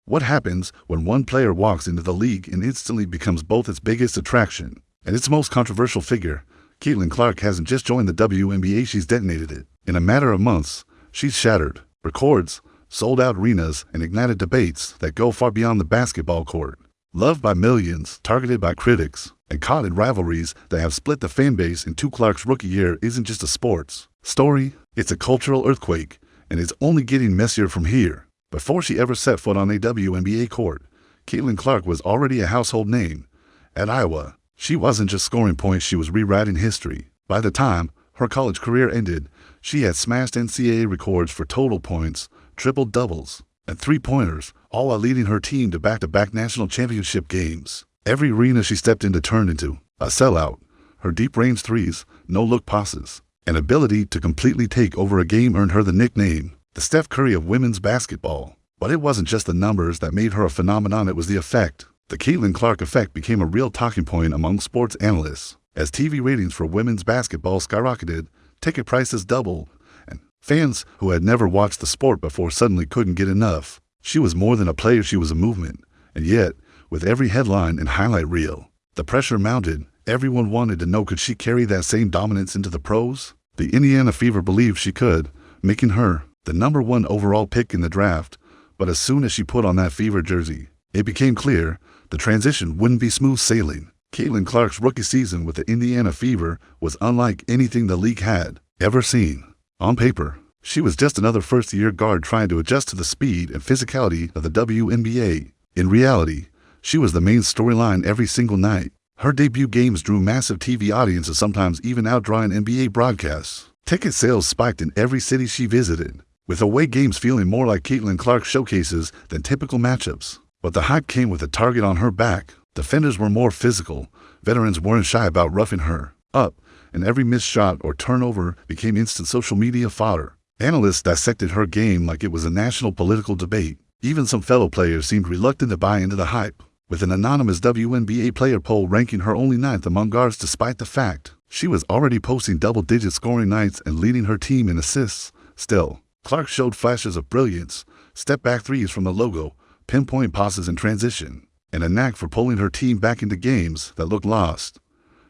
What happens when one player walks into the league and instantly becomes both its biggest attraction and its most controversial figure? Catlin Clark hasn't just joined the WNBA, she's detonated it. In a matter of months, she's shattered records, sold out arenas, and ignited debates that go far beyond the basketball court. Loved by millions, targeted by critics, and caught in rivalries that have split the fan base in Clark's rookie year isn't just a sports story, it's a cultural earthquake, and it's only getting messier from here. Before she ever set foot on a WNBA court, Catlin Clark was already a household name. At Iowa, she wasn't just scoring points, she was rewriting history. By the time her college career ended, she had smashed NCAA records for total points, triple-doubles, and three-pointers, all while leading her team to back-to-back national championship games. Every arena she stepped into turned into a sellout. Her deep-range threes, no-look passes, and ability to completely take over a game earned her the nickname the Steph Curry of women's basketball. But it wasn't just the numbers that made her a phenomenon, it was the effect. The Catlin Clark effect became a real talking point among sports analysts. As TV ratings for women's basketball skyrocketed, ticket prices doubled, and fans who had never watched the sport before suddenly couldn't get enough. She was more than a player, she was a movement. And yet, with every headline and highlight reel, the pressure mounted. Everyone wanted to know, could she carry that same dominance into the pros? The Indiana Fever believed she could, making her the #1 overall pick in the draft. But as soon as she put on that Fever jersey, it became clear the transition wouldn't be smooth sailing. Catlin Clark's rookie season with the Indiana Fever was unlike anything the league had ever seen. On paper, she was just another first-year guard trying to adjust to the speed and physicality of the WNBA. In reality, she was the main storyline every single night. Her debut games drew massive TV audiences, sometimes even outdrawing NBA broadcasts. Ticket sales spiked in every city she visited, with away games feeling more like Catlin Clark showcases than typical matchups. But the hype came with a target on her back. Defenders were more physical, veterans weren't shy about roughing her up, and every missed shot or turnover became instant social media fodder. Analysts dissected her game like it was a national political debate. Even some fellow players seemed reluctant to buy into the hype, with an anonymous WNBA player poll ranking her only 9th among guards despite the fact she was already posting double-digit scoring nights and leading her team in assists. Still, Clark showed flashes of brilliance, step-back threes from the logo, pinpoint passes in transition, and a knack for pulling her team back into games that looked lost.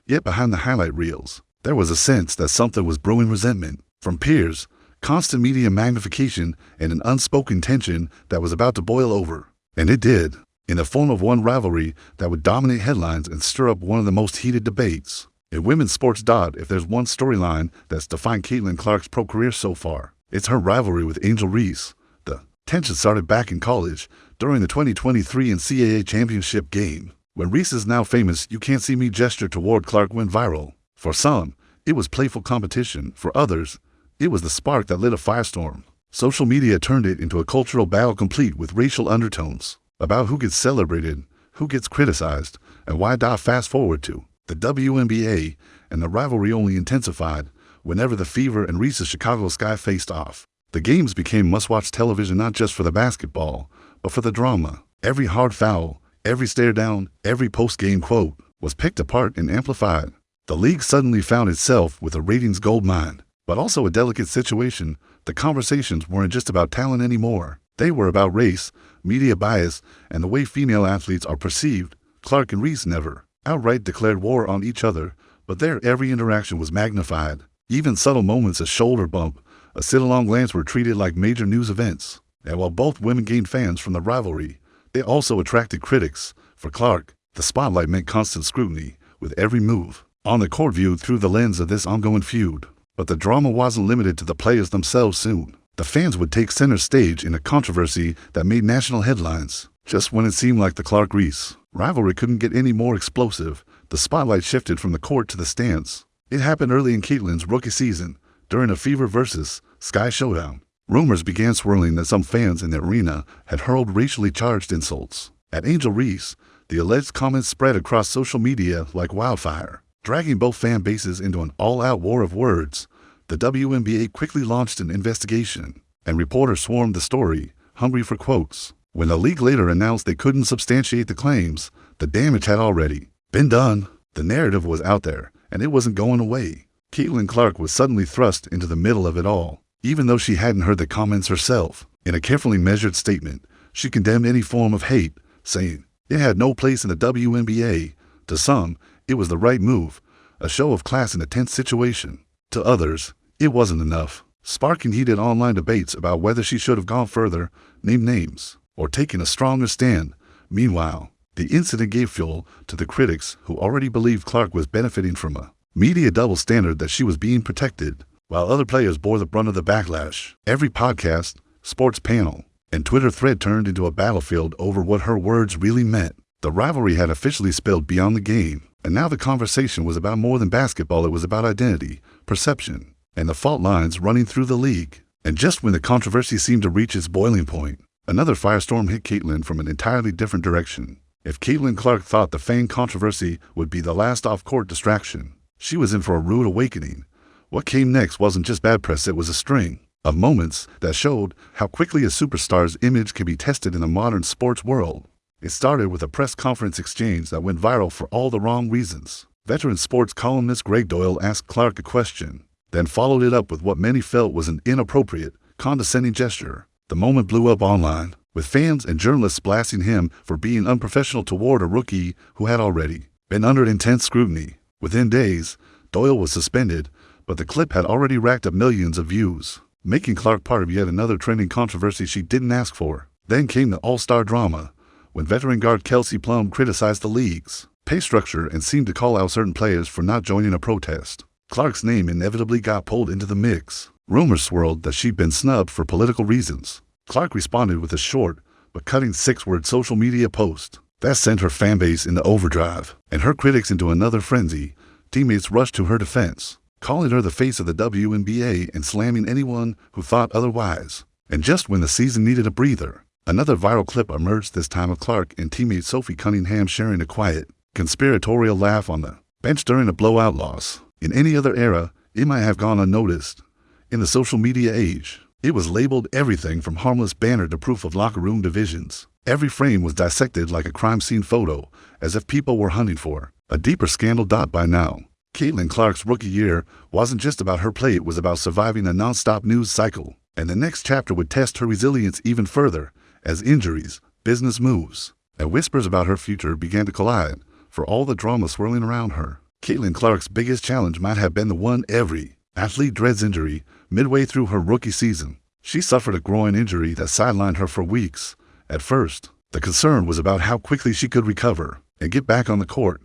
Yet behind the highlight reels, there was a sense that something was brewing: resentment from peers, constant media magnification, and an unspoken tension that was about to boil over. And it did, in the form of one rivalry that would dominate headlines and stir up one of the most heated debates in women's sports. If there's one storyline that's defined Catlin Clark's pro career so far, it's her rivalry with Angel Reese. The tension started back in college during the 2023 NCAA championship game, when Reese's now famous "You Can't See Me" gesture toward Clark went viral. For some, it was playful competition. For others, it was the spark that lit a firestorm. Social media turned it into a cultural battle complete with racial undertones about who gets celebrated, who gets criticized, and why. Fast forward to the WNBA, and the rivalry only intensified whenever the Fever and Reese's Chicago Sky faced off. The games became must-watch television, not just for the basketball, but for the drama. Every hard foul, every stare down, every post-game quote was picked apart and amplified. The league suddenly found itself with a ratings goldmine, but also a delicate situation. The conversations weren't just about talent anymore. They were about race, media bias, and the way female athletes are perceived. Clark and Reese never outright declared war on each other, but their every interaction was magnified. Even subtle moments, a shoulder bump, a sit-along glance, were treated like major news events. And while both women gained fans from the rivalry, they also attracted critics. For Clark, the spotlight meant constant scrutiny, with every move on the court viewed through the lens of this ongoing feud. But the drama wasn't limited to the players themselves. Soon, the fans would take center stage in a controversy that made national headlines. Just when it seemed like the Clark-Reese rivalry couldn't get any more explosive, the spotlight shifted from the court to the stands. It happened early in Catlin's rookie season, during a Fever versus Sky showdown. Rumors began swirling that some fans in the arena had hurled racially charged insults at Angel Reese. The alleged comments spread across social media like wildfire, dragging both fan bases into an all-out war of words. The WNBA quickly launched an investigation, and reporters swarmed the story, hungry for quotes. When the league later announced they couldn't substantiate the claims, the damage had already been done. The narrative was out there, and it wasn't going away. Catlin Clark was suddenly thrust into the middle of it all, even though she hadn't heard the comments herself. In a carefully measured statement, She condemned any form of hate, saying it had no place in the WNBA. To some, it was the right move, a show of class in a tense situation. To others, it wasn't enough, sparking heated online debates about whether she should have gone further, named names, or taken a stronger stand. Meanwhile, the incident gave fuel to the critics who already believed Clark was benefiting from a media double standard, that she was being protected, while other players bore the brunt of the backlash. Every podcast, sports panel, and Twitter thread turned into a battlefield over what her words really meant. The rivalry had officially spilled beyond the game, and now the conversation was about more than basketball. It was about identity, perception, and the fault lines running through the league. And just when the controversy seemed to reach its boiling point, another firestorm hit Catlin from an entirely different direction. If Catlin Clark thought the Fang controversy would be the last off-court distraction, she was in for a rude awakening. What came next wasn't just bad press, it was a string of moments that showed how quickly a superstar's image can be tested in the modern sports world. It started with a press conference exchange that went viral for all the wrong reasons. Veteran sports columnist Greg Doyle asked Clark a question, then followed it up with what many felt was an inappropriate, condescending gesture. The moment blew up online, with fans and journalists blasting him for being unprofessional toward a rookie who had already been under intense scrutiny. Within days, Doyle was suspended, but the clip had already racked up millions of views, making Clark part of yet another trending controversy she didn't ask for. Then came the all-star drama, when veteran guard Kelsey Plum criticized the league's pay structure and seemed to call out certain players for not joining a protest. Clark's name inevitably got pulled into the mix. Rumors swirled that she'd been snubbed for political reasons. Clark responded with a short but cutting 6-word social media post that sent her fanbase into overdrive and her critics into another frenzy. Teammates rushed to her defense, calling her the face of the WNBA and slamming anyone who thought otherwise. And just when the season needed a breather, another viral clip emerged, this time of Clark and teammate Sophie Cunningham sharing a quiet, conspiratorial laugh on the bench during a blowout loss. In any other era, it might have gone unnoticed. In the social media age, it was labeled everything from harmless banter to proof of locker room divisions. Every frame was dissected like a crime scene photo, as if people were hunting for a deeper scandal. By now, Catlin Clark's rookie year wasn't just about her play, it was about surviving a non-stop news cycle. And the next chapter would test her resilience even further, as injuries, business moves, and whispers about her future began to collide. For all the drama swirling around her, Catlin Clark's biggest challenge might have been the one every athlete dreads: injury. Midway through her rookie season, she suffered a groin injury that sidelined her for weeks. At first, the concern was about how quickly she could recover and get back on the court.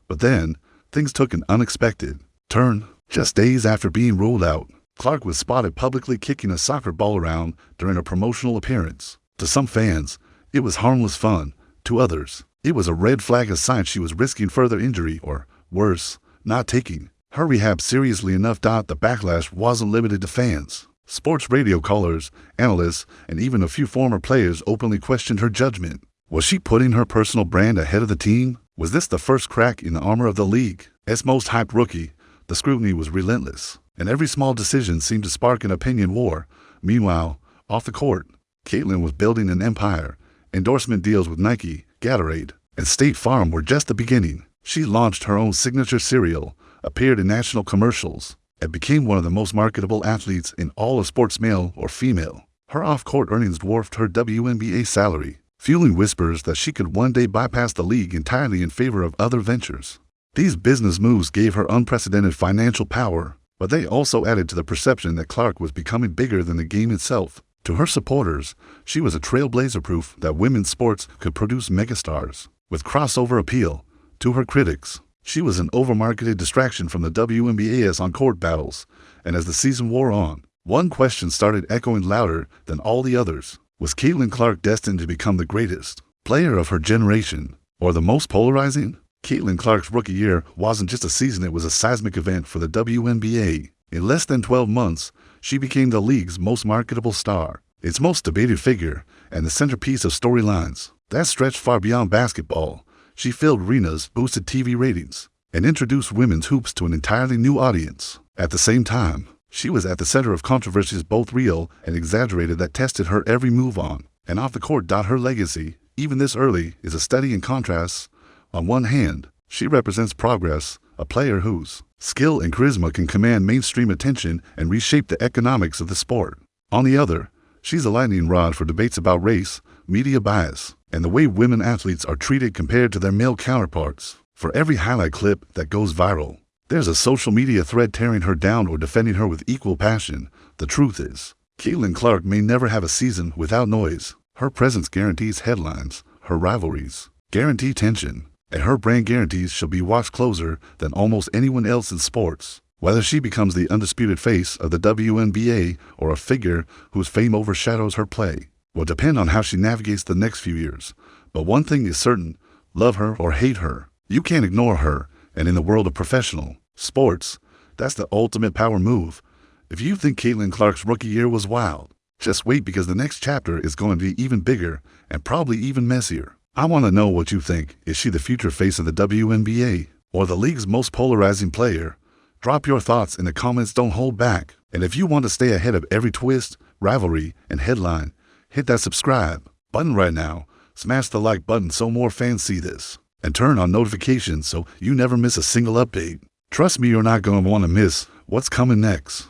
But then, things took an unexpected turn. Just days after being ruled out, Clark was spotted publicly kicking a soccer ball around during a promotional appearance. To some fans, it was harmless fun. To others, it was a red flag, a sign she was risking further injury or, worse, not taking her rehab seriously enough. The backlash wasn't limited to fans. Sports radio callers, analysts, and even a few former players openly questioned her judgment. Was she putting her personal brand ahead of the team? Was this the first crack in the armor of the league? As most hyped rookie, the scrutiny was relentless, and every small decision seemed to spark an opinion war. Meanwhile, off the court, Catlin was building an empire. Endorsement deals with Nike, Gatorade, and State Farm were just the beginning. She launched her own signature cereal, appeared in national commercials, and became one of the most marketable athletes in all of sports, male or female. Her off-court earnings dwarfed her WNBA salary, fueling whispers that she could one day bypass the league entirely in favor of other ventures. These business moves gave her unprecedented financial power, but they also added to the perception that Clark was becoming bigger than the game itself. To her supporters, she was a trailblazer, proof that women's sports could produce megastars with crossover appeal. To her critics, she was an overmarketed distraction from the WNBA's on-court battles. And as the season wore on, one question started echoing louder than all the others. Was Catlin Clark destined to become the greatest player of her generation, or the most polarizing? Catlin Clark's rookie year wasn't just a season, it was a seismic event for the WNBA. In less than 12 months, she became the league's most marketable star, its most debated figure, and the centerpiece of storylines that stretched far beyond basketball. She filled arenas, boosted TV ratings, and introduced women's hoops to an entirely new audience. At the same time, she was at the center of controversies, both real and exaggerated, that tested her every move on and off the court. Her legacy, even this early, is a study in contrasts. On one hand, she represents progress, a player whose skill and charisma can command mainstream attention and reshape the economics of the sport. On the other, she's a lightning rod for debates about race, media bias, and the way women athletes are treated compared to their male counterparts. For every highlight clip that goes viral, there's a social media thread tearing her down or defending her with equal passion. The truth is, Catlin Clark may never have a season without noise. Her presence guarantees headlines, her rivalries guarantee tension, and her brand guarantees she'll be watched closer than almost anyone else in sports. Whether she becomes the undisputed face of the WNBA or a figure whose fame overshadows her play will depend on how she navigates the next few years. But one thing is certain, love her or hate her, you can't ignore her, and in the world of professional sports, that's the ultimate power move. If you think Catlin Clark's rookie year was wild, just wait, because the next chapter is going to be even bigger and probably even messier. I want to know what you think. Is she the future face of the WNBA or the league's most polarizing player? Drop your thoughts in the comments, don't hold back. And if you want to stay ahead of every twist, rivalry, and headline, hit that subscribe button right now. Smash the like button so more fans see this. And turn on notifications so you never miss a single update. Trust me, you're not going to want to miss what's coming next.